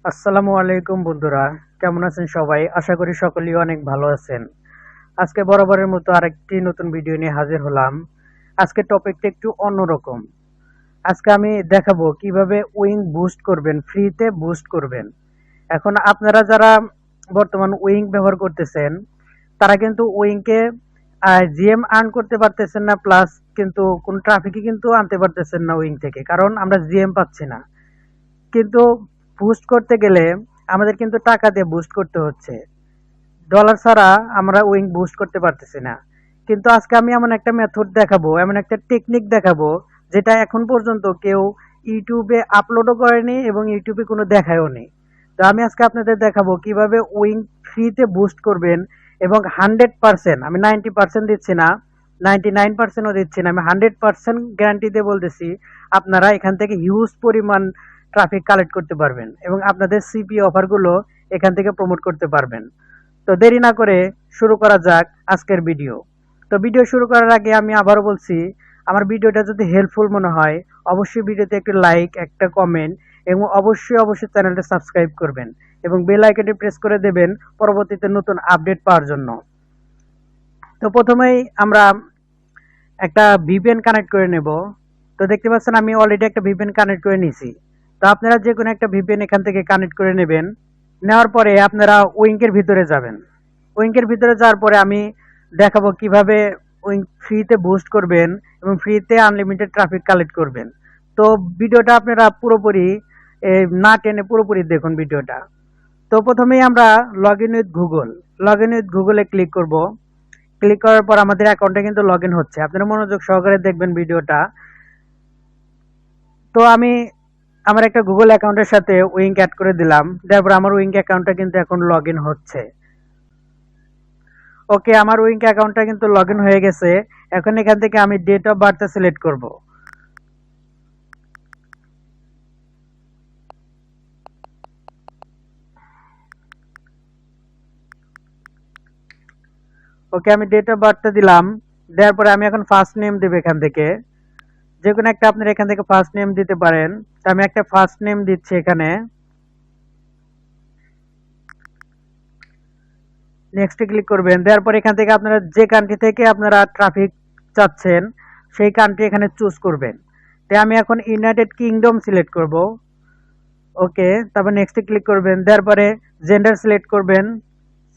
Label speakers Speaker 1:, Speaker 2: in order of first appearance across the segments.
Speaker 1: আসসালামু আলাইকুম বন্ধুরা, কেমন আছেন সবাই? আশা করি সকলেই অনেক ভালো আছেন। আজকে বরাবরের মতো আরেকটি নতুন ভিডিও নিয়ে হাজির হলাম। আজকে টপিকটা একটু অন্যরকম। আজকে আমি দেখাবো কিভাবে উইং বুস্ট করবেন, ফ্রিতে বুস্ট করবেন। এখন আপনারা যারা বর্তমান উইং ব্যবহার করতেছেন, তারা কিন্তু উইংকে জিএম আর্ন করতে পারতেছেন না, প্লাস কিন্তু কোন ট্রাফিকই কিন্তু আনতে পারতেছেন না উইং থেকে, কারণ আমরা জিএম পাচ্ছি না। কিন্তু বুস্ট করতে গেলে আমাদের কিন্তু টাকা দিয়ে বুস্ট করতে হচ্ছে। ডলার ছাড়া আমরা উইং বুস্ট করতে পারতেছি না। কিন্তু আজকে আমি এমন একটা মেথড দেখাবো, এমন একটা টেকনিক দেখাবো, যেটা এখন পর্যন্ত কেউ ইউটিউবে আপলোডও করেনি এবং ইউটিউবে কোনো দেখায়ও নি। তো আমি আজকে আপনাদের দেখাবো কিভাবে উইং ফ্রিতে বুস্ট করবেন এবং 100%, আমি 90% দিচ্ছি না, 99%ও দিচ্ছি না, আমি 100% গ্যারান্টি দিয়ে বলতেছি আপনারা এখান থেকে হিউজ পরিমাণ ট্রাফিক কালেক্ট করতে পারবেন এবং আপনাদের সিপি অফারগুলো এখান থেকে প্রমোট করতে পারবেন। তো দেরি না করে শুরু করা যাক আজকের ভিডিও। তো ভিডিও শুরু করার আগে আমি আবারও বলছি, আমার ভিডিওটা যদি হেল্পফুল মনে হয় অবশ্যই ভিডিওতে একটি লাইক, একটা কমেন্ট এবং অবশ্যই চ্যানেলটা সাবস্ক্রাইব করবেন এবং বেল আইকনটি প্রেস করে দেবেন পরবর্তীতে নতুন আপডেট পাওয়ার জন্য। তো প্রথমেই আমরা একটা ভিপিএন কানেক্ট করে নেব। তো দেখতে পাচ্ছেন আমি অলরেডি একটা ভিপিএন কানেক্ট করে নিয়েছি। তো আপনারা যে কোনো একটা ভিপিএন এখান থেকে কানেক্ট করে নেবেন। নেওয়ার পরে আপনারা উইঙ্কের ভিতরে যাবেন। উইঙ্কের ভিতরে যাওয়ার পরে আমি দেখাবো কিভাবে উইঙ্ক ফ্রিতে বুস্ট করবেন এবং ফ্রিতে আনলিমিটেড ট্রাফিক কালেক্ট করবেন। তো ভিডিওটা আপনারা পুরোপুরি না টেনে পুরোপুরি দেখুন ভিডিওটা। তো প্রথমেই আমরা log in with Google, log in with গুগলে ক্লিক করব। ক্লিক করার পর আমাদের অ্যাকাউন্টে কিন্তু লগ ইন হচ্ছে, আপনারা মনোযোগ সহকারে দেখবেন ভিডিওটা। তো আমি আমার একটা গুগল অ্যাকাউন্টের সাথে উইঙ্ক অ্যাড করে দিলাম, তারপর আমার উইঙ্ক অ্যাকাউন্টটা কিন্তু এখন লগ ইন হচ্ছে। ওকে, আমার উইঙ্ক অ্যাকাউন্টটা কিন্তু লগ ইন হয়ে গেছে। এখন এখান থেকে আমি ডেট অফ বার্থটা সিলেক্ট করব। ওকে, আমি ডেট অফ বার্থটা দিলাম। দেওয়ার পরে আমি এখন ফার্স্ট নেম দেব এখান থেকে, যে কোনো একটা আপনারা এখান থেকে ফার্স্ট নেম দিতে পারেন। তো আমি একটা ফার্স্ট নেম দিচ্ছি এখানে। নেক্সটে ক্লিক করবেন। দেওয়ার পর এখান থেকে আপনারা যে কান্ট্রি থেকে আপনারা ট্রাফিক চাচ্ছেন সেই কান্ট্রি এখানে চুজ করবেন। তাই আমি এখন ইউনাইটেড কিংডম সিলেক্ট করব। ওকে, তারপর নেক্সটে ক্লিক করবেন। দেওয়ার পরে জেন্ডার সিলেক্ট করবেন।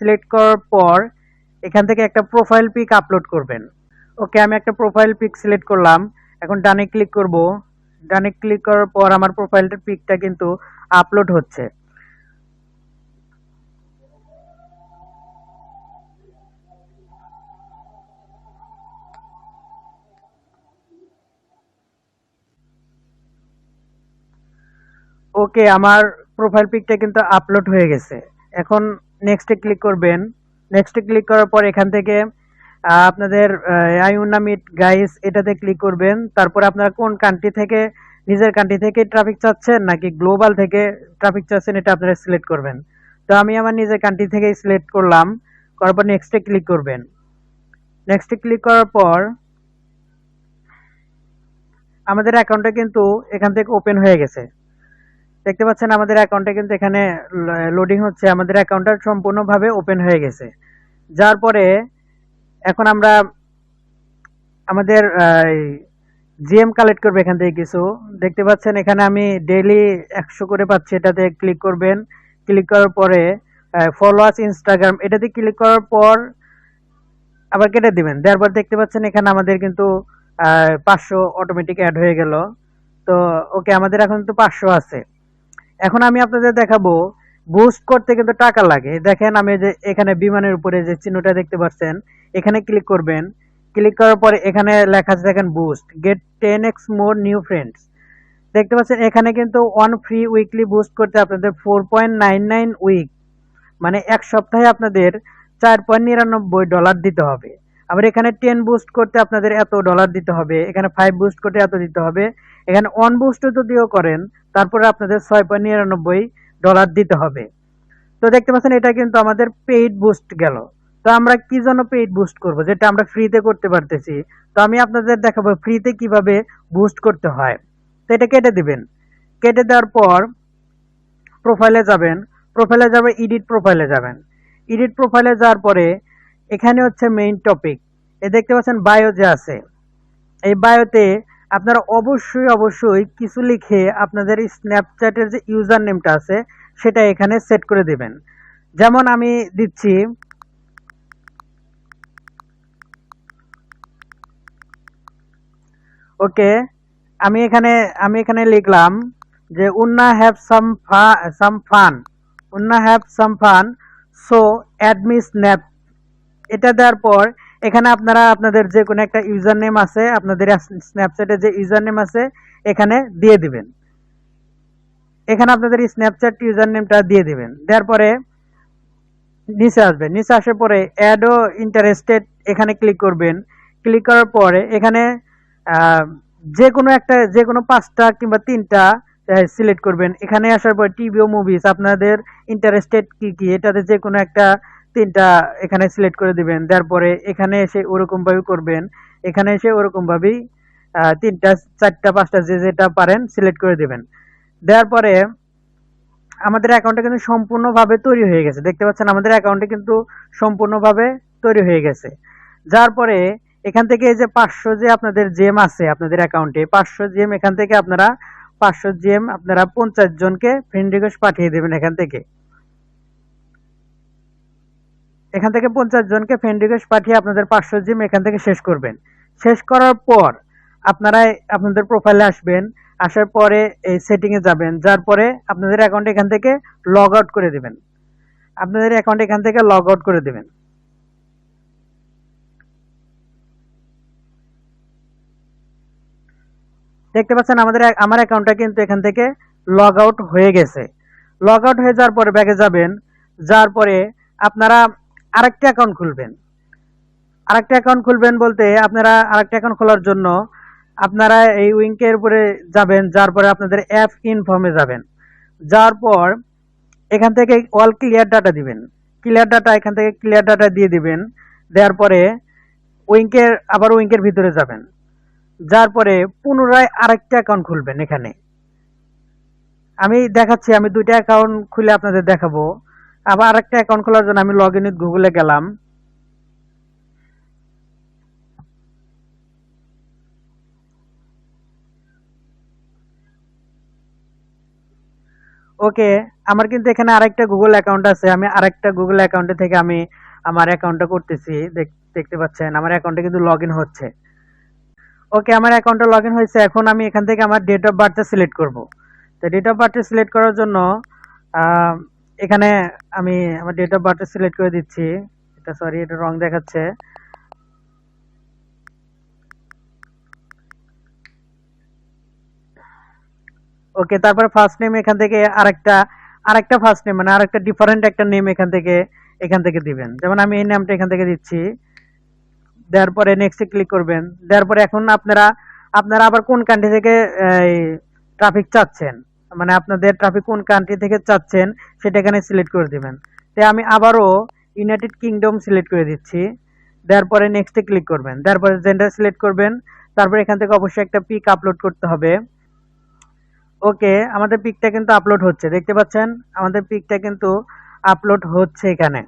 Speaker 1: সিলেক্ট করার পর এখান থেকে একটা প্রোফাইল পিক আপলোড করবেন। ওকে, আমি একটা প্রোফাইল পিক সিলেক্ট করলাম। এখন ডানে ক্লিক করব। ডানে ক্লিক করার পর আমার প্রোফাইলটার পিকটা কিন্তু আপলোড হচ্ছে। ওকে, আমার প্রোফাইল পিকটা কিন্তু আপলোড হয়ে গেছে। এখন নেক্সটে ক্লিক করবেন। নেক্সটে ক্লিক করার পর এখান থেকে আপনাদের আই উইনা মিট গাইস এটাতে ক্লিক করবেন। তারপর আপনারা কোন কান্ট্রি থেকে, নিজের কান্ট্রি থেকে ট্রাফিক চাচ্ছেন নাকি গ্লোবাল থেকে ট্রাফিক চাচ্ছেন, এটা আপনারা সিলেক্ট করবেন। তো আমি আমার নিজের কান্ট্রি থেকেই সিলেক্ট করলাম। করার পর নেক্সটে ক্লিক করবেন। নেক্সটে ক্লিক করার পর আমাদের অ্যাকাউন্টটা কিন্তু এখান থেকে ওপেন হয়ে গেছে। দেখতে পাচ্ছেন আমাদের অ্যাকাউন্টে কিন্তু এখানে লোডিং হচ্ছে, আমাদের অ্যাকাউন্টটা সম্পূর্ণভাবে ওপেন হয়ে গেছে। যার পরে এখন আমরা আমাদের জিএম কালেক্ট করবো এখান থেকে কিছু। দেখতে পাচ্ছেন এখানে আমি ডেইলি 100 করে পাচ্ছি, এটাতে ক্লিক করবেন। ক্লিক করার পরে ফলোয়ার্স ইনস্টাগ্রাম এটাতে ক্লিক করার পর আবার কেটে দিবেন। দেওয়ার পর দেখতে পাচ্ছেন এখানে আমাদের কিন্তু 500 অটোমেটিক অ্যাড হয়ে গেল। তো ওকে, আমাদের এখন তো 500 আছে। এখন আমি আপনাদের দেখাবো বুস্ট করতে কিন্তু টাকা লাগে। দেখেন আমি যে এখানে বিমানের উপরে যে চিহ্নটা দেখতে পাচ্ছেন, এখানে ক্লিক করবেন। ক্লিক করার পরে এখানে লেখা আছে দেখেন বুস্ট গেট 10x মোর নিউ ফ্রেন্ডস। দেখতে পাচ্ছেন এখানে কিন্তু ওয়ান ফ্রি উইকলি বুস্ট করতে আপনাদের 4.99 উইক, মানে এক সপ্তাহে আপনাদের $4.99 দিতে হবে। আবার এখানে 10 বুস্ট করতে আপনাদের এত ডলার দিতে হবে, এখানে 5 বুস্ট করতে এত দিতে হবে, এখানে 1 বুস্ট যদিও করেন তারপরে আপনাদের $6.99 দিতে হবে। তো দেখতে পাচ্ছেন এটা কিন্তু আমাদের পেইড বুস্ট গেল। তো আমরা কি জন্য পেইড বুস্ট করব, যেটা আমরা ফ্রিতে করতে পারতেছি। তো আমি আপনাদের দেখাবো ফ্রিতে কিভাবে বুস্ট করতে হয়। তো এটা কেটে দিবেন। কেটে দেওয়ার পর প্রোফাইলে যাবেন, প্রোফাইলে যাবে এডিট প্রোফাইলে যাবেন। এডিট প্রোফাইলে যাওয়ার পরে এখানে হচ্ছে মেইন টপিক, এ দেখতে পাচ্ছেন বায়ো যে আছে, এই বায়োতে আপনারা অবশ্যই অবশ্যই কিছু লিখে আপনাদের স্ন্যাপচ্যাটের যে ইউজার নেমটা আছে সেটা এখানে সেট করে দিবেন। যেমন আমি দিচ্ছি, ওকে, আমি এখানে লিখলাম যে wanna have some fun, wanna have some fun, so add me snap. এটা দেওয়ার পর এখানে আপনারা আপনাদের যে কোনো একটা ইউজার নেম আছে, আপনাদের স্ন্যাপচ্যাটে যে ইউজার নেম আছে এখানে দিয়ে দিবেন। এখানে আপনাদের স্ন্যাপচ্যাট ইউজার নেমটা দিয়ে দিবেন। দেওয়ার পরে নিচে আসবে, নিচে আসার পরে অ্যাড ও ইন্টারেস্টেড এখানে ক্লিক করবেন। ক্লিক করার পরে এখানে যে কোনো 5টা কিংবা 3টা সিলেক্ট করবেন। এখানে আসার পর টিভি ও মুভিজ আপনাদের ইন্টারেস্টেড কি কি এটাতে যে কোনো একটা 3টা এখানে সিলেক্ট করে দিবেন। তারপরে এখানে এসে ওরকম ভাবে করবেন, এখানে এসে ওরকম ভাবেই 3টা 4টা 5টা যে যেটা পারেন সিলেক্ট করে দিবেন। দেওয়ার পরে আমাদের অ্যাকাউন্টটা কিন্তু সম্পূর্ণভাবে তৈরি হয়ে গেছে, দেখতে পাচ্ছেন আমাদের অ্যাকাউন্টে কিন্তু সম্পূর্ণভাবে তৈরি হয়ে গেছে। যার পরে এখান থেকে এই যে 500 যে আপনাদের জেম আছে আপনাদের অ্যাকাউন্টে, 500 জেম এখান থেকে আপনারা 500 জেম আপনারা 50 জনকে ফ্রেন্ড রিকোয়েস্ট পাঠিয়ে দেবেন। এখান থেকে 50 জনকে ফ্রেন্ড রিকোয়েস্ট পাঠিয়ে আপনাদের 500 জিম এখান থেকে শেষ করবেন। শেষ করার পর আপনারা আপনাদের প্রোফাইলে আসবেন, আসার পরে এই সেটিং এ যাবেন, যার পরে আপনাদের অ্যাকাউন্ট এখান থেকে লগ আউট করে দিবেন। আপনাদের অ্যাকাউন্ট এখান থেকে লগ আউট করে দিবেন। দেখতে পাচ্ছেন আমার অ্যাকাউন্টটা কিন্তু এখান থেকে লগ আউট হয়ে গেছে। লগ আউট হয়ে যাওয়ার পরে ব্যাকে যাবেন, যাওয়ার পরে আপনারা আরেকটা অ্যাকাউন্ট খুলবেন। আরেকটা অ্যাকাউন্ট খুলবেন বলতে আপনারা আরেকটা অ্যাকাউন্ট খোলার জন্য আপনারা এই উইঙ্কের উপরে যাবেন, যার পরে আপনাদের অ্যাপ ইনফর্মে যাবেন। যাওয়ার পর এখান থেকে অল ক্লিয়ার ডাটা দিবেন। ক্লিয়ার ডাটা এখান থেকে ক্লিয়ার ডাটা দিয়ে দিবেন। দেওয়ার পরে আবার উইঙ্কের ভিতরে যাবেন, যার পরে পুনরায় আরেকটা অ্যাকাউন্ট খুলবেন। এখানে আমি দেখাচ্ছি, আমি 2টা অ্যাকাউন্ট খুলে আপনাদের দেখাবো। আবার আরেকটা অ্যাকাউন্ট খোলার জন্য আমি লগ ইন উইথ গুগলে গেলাম। ওকে, আমার কিন্তু এখানে আরেকটা গুগল অ্যাকাউন্ট আছে, আমি আরেকটা গুগল অ্যাকাউন্টে থেকে আমি আমার অ্যাকাউন্টটা করতেছি। দেখতে পাচ্ছেন আমার অ্যাকাউন্টে কিন্তু লগ ইন হচ্ছে। ওকে, আমার অ্যাকাউন্টে লগ ইন হয়েছে। এখন আমি এখান থেকে আমার ডেট অফ বার্থটা সিলেক্ট করব। তো ডেট অফ বার্থটা সিলেক্ট করার জন্য এখানে আমি আমার ডেট অফ বার্থটা সিলেক্ট করে দিচ্ছি। এটা রং দেখাচ্ছে। ওকে, তারপর ফার্স্ট নেম এখান থেকে আরেকটা ফার্স্ট নেম মানে আরেকটা ডিফারেন্ট একটা নেম এখান থেকে দিবেন। যেমন আমি এই নামটা এখান থেকে দিচ্ছি। দেওয়ার পরে নেক্সটে ক্লিক করবেন। দেওয়ার পরে এখন আপনারা আবার কোন কান্ট্রি থেকে ট্রাফিক চাচ্ছেন, মানে আপনাদের ট্রাফিক কোন কান্ট্রি থেকে চাচ্ছেন সেটা এখানে সিলেক্ট করে দিবেন। তাই আমি আবারও ইউনাইটেড কিংডম সিলেক্ট করে দিচ্ছি। দেওয়ার পরে নেক্সটে ক্লিক করবেন। দেওয়ার পরে জেন্ডার সিলেক্ট করবেন। তারপরে এখান থেকে অবশ্যই একটা পিক আপলোড করতে হবে। ওকে, আমাদের পিকটা কিন্তু আপলোড হচ্ছে, দেখতে পাচ্ছেন আমাদের পিকটা কিন্তু আপলোড হচ্ছে। এখানে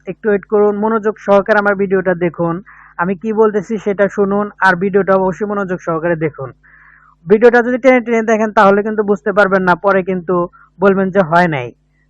Speaker 1: একটু ওয়েট করুন, মনোযোগ সহকারে আমার ভিডিওটা দেখুন, আমি কি বলতেছি সেটা শুনুন, আর ভিডিওটা অবশ্যই মনোযোগ সহকারে দেখুন। ভিডিওটা যদি টেনে টেনে দেখেন তাহলে কিন্তু বুঝতে পারবেন না, পরে কিন্তু বলবেন যে হয় নাই।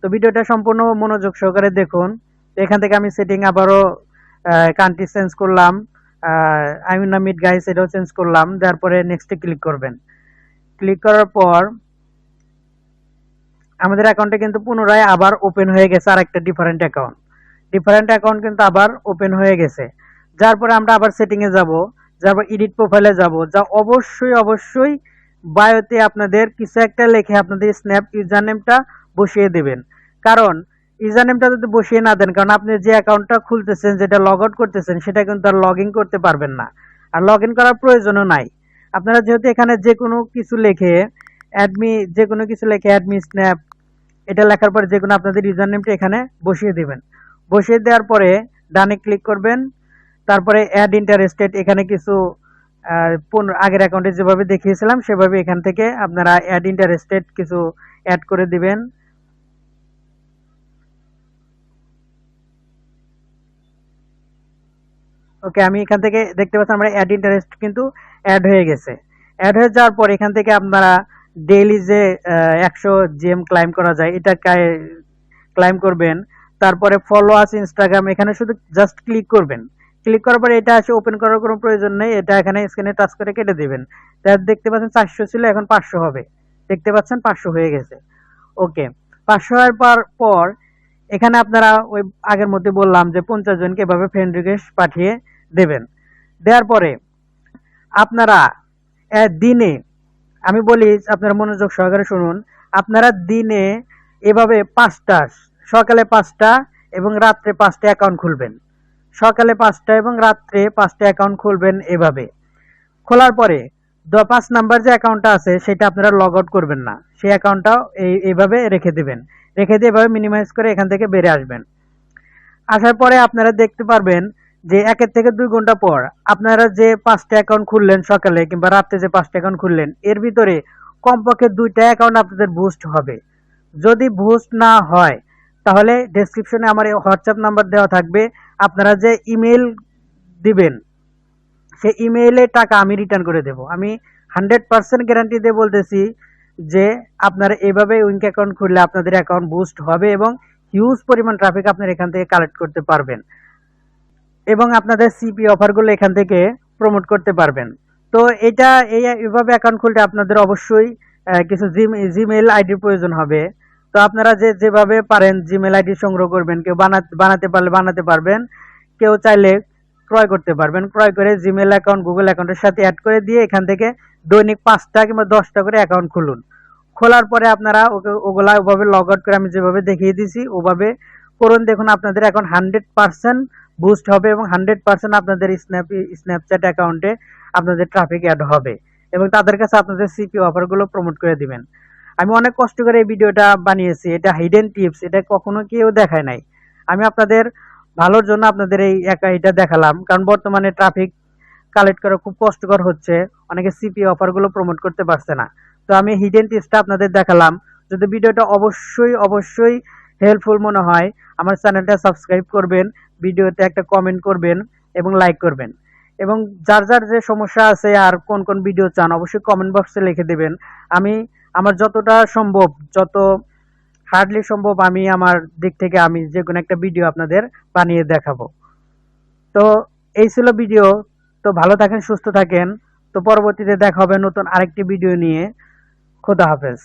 Speaker 1: তো ভিডিওটা সম্পূর্ণ মনোযোগ সহকারে দেখুন। এখান থেকে আমি সেটিং আবারও কান্ট্রি চেঞ্জ করলাম, আই মিন মিট গাইস এটাও চেঞ্জ করলাম। তারপরে নেক্সটে ক্লিক করবেন। ক্লিক করার পর আমাদের অ্যাকাউন্টে কিন্তু পুনরায় আবার ওপেন হয়ে গেছে আরেকটা ডিফারেন্ট অ্যাকাউন্ট কিন্তু আবার ওপেন হয়ে গেছে। যার পরে আমরা আবার সেটিং এ যাব, যারপর এডিট প্রোফাইলে যাব, যা অবশ্যই বায়োতে আপনাদের কিছু একটা লিখে আপনাদের স্ন্যাপ ইউজার নেমটা বসিয়ে দেবেন। কারণ ইউজার নেমটা যদি বসিয়ে না দেন, কারণ আপনি যে অ্যাকাউন্টটা খুলতেছেন, যেটা লগ আউট করতেছেন, সেটা কিন্তু আর লগ ইন করতে পারবেন না, আর লগ ইন করার প্রয়োজনও নাই। আপনারা যেহেতু এখানে যে কোনো কিছু লিখে অ্যাডমি স্ন্যাপ এটা লেখার পরে যে কোনো আপনাদের ইউজার নেমটা এখানে বসিয়ে দিবেন। বসিয়ে দেওয়ার পরে ডানে ক্লিক করবেন। তারপরে অ্যাড ইন্টারেস্টেড এখানে কিছু আগের অ্যাকাউন্টে যেভাবে দেখিয়েছিলাম সেভাবে এখান থেকে আপনারা অ্যাড ইন্টারেস্টেড কিছু অ্যাড করে দিবেন। ওকে, আমি এখান থেকে দেখতে পাচ্ছি আমরা অ্যাড ইন্টারেস্ট কিন্তু অ্যাড হয়ে গেছে। অ্যাড হয়ে যাওয়ার পর এখান থেকে আপনারা ডেইলি যে 100 জিএম ক্লাইম করা যায় এটা ক্লাইম করবেন। তারপরে ফলো আস ইনস্টাগ্রাম, এখানে শুধু জাস্ট ক্লিক করবেন। ক্লিক করার পরে এটা আসে, ওপেন করার কোনো প্রয়োজন নেই, এটা এখানে স্ক্রিনে টাচ করে কেটে দিবেন। দেখতে পাচ্ছেন 400 ছিল, এখন 500 হবে। দেখতে পাচ্ছেন 500 হয়ে গেছে। ওকে, 500 হওয়ার পর এখানে আপনারা ওই আগের মধ্যে বললাম যে 50 জনকে এভাবে ফ্রেন্ড রিকোয়েস্ট পাঠিয়ে দেবেন। দেওয়ার পরে আপনারা দিনে, আমি বলি আপনারা মনোযোগ সহকারে শুনুন, আপনারা দিনে এভাবে 5টা, সকালে 5টা এবং রাত্রে 5টা অ্যাকাউন্ট খুলবেন। সকালে 5টা এবং রাত্রে 5টা অ্যাকাউন্ট খুলবেন। এভাবে খোলার পরে 5 নাম্বার যে অ্যাকাউন্টটা আছে সেটা আপনারা লগ আউট করবেন না, সেই অ্যাকাউন্টটাও এইভাবে রেখে দিবেন। রেখে দিয়ে এভাবে মিনিমাইজ করে এখান থেকে বেরে আসবেন। আসার পরে আপনারা দেখতে পারবেন যে 1 থেকে 2 ঘন্টা পর আপনারা যে 5টা অ্যাকাউন্ট খুললেন সকালে কিংবা রাত্রে যে 5টা অ্যাকাউন্ট খুললেন, এর ভিতরে কমপক্ষে 2টা অ্যাকাউন্ট আপনাদের বুস্ট হবে। যদি বুস্ট না হয় তাহলে ডেসক্রিপশনে আমার হোয়াটসঅ্যাপ নাম্বার দেওয়া থাকবে, আপনারা যে ইমেল দিবেন সেই ইমেইলে টাকা আমি রিটার্ন করে দেব। আমি 100% গ্যারান্টি দিয়ে বলতেছি যে আপনারা এভাবে উইঙ্ক অ্যাকাউন্ট খুললে আপনাদের অ্যাকাউন্ট বুস্ট হবে এবং হিউজ পরিমাণ ট্রাফিক আপনারা এখান থেকে কালেক্ট করতে পারবেন এবং আপনাদের সিপি অফারগুলো এখান থেকে প্রমোট করতে পারবেন। তো এটা এইভাবে অ্যাকাউন্ট খুলতে আপনাদের অবশ্যই কিছু জিমেইল আইডির প্রয়োজন হবে। তো আপনারা যেভাবে পারেন জিমেইল আইডি সংগ্রহ করবেন। কেউ বানাতে পারলে বানাতে পারবেন, কেউ চাইলে ক্রয় করতে পারবেন। ক্রয় করে জিমেইল অ্যাকাউন্ট গুগল অ্যাকাউন্টের সাথে অ্যাড করে দিয়ে এখান থেকে দৈনিক 5টা কিংবা 10টা করে অ্যাকাউন্ট খুলুন। খোলার পরে আপনারা ওগুলা ওভাবে লগ আউট করে আমি যেভাবে দেখিয়ে দিছি ওভাবে করুন। দেখুন আপনাদের এখন 100% বুস্ট হবে এবং 100% আপনাদের স্ন্যাপচ্যাট অ্যাকাউন্টে আপনাদের ট্রাফিক অ্যাড হবে এবং তাদের কাছে আপনাদের সিপি অফারগুলো প্রমোট করে দিবেন। আমি অনেক কষ্ট করে এই ভিডিওটা বানিয়েছি, এটা হিডেন টিপস, এটা কখনো কেউ দেখায় নাই। আমি আপনাদের ভালোর জন্য আপনাদের এটা দেখালাম, কারণ বর্তমানে ট্রাফিক কালেক্ট করা খুব কষ্টকর হচ্ছে, অনেকে সিপি অফারগুলো প্রমোট করতে পারছে না। তো আমি হিডেন টিপসটা আপনাদের দেখালাম। যদি ভিডিওটা অবশ্যই হেল্পফুল মনে হয় আমার চ্যানেলটা সাবস্ক্রাইব করবেন, ভিডিওতে একটা কমেন্ট করবেন এবং লাইক করবেন। এবং যার যে সমস্যা আছে আর কোন কোন ভিডিও চান অবশ্যই কমেন্ট বক্সে লিখে দেবেন। আমি আমার যতটা সম্ভব, যত হার্ডলি সম্ভব আমি আমার দিক থেকে আমি যে কোনো একটা ভিডিও আপনাদের বানিয়ে দেখাবো। তো এই ছিল ভিডিও। তো ভালো থাকেন, সুস্থ থাকেন। তো পরবর্তীতে দেখা হবে নতুন আরেকটি ভিডিও নিয়ে। খোদা হাফেজ।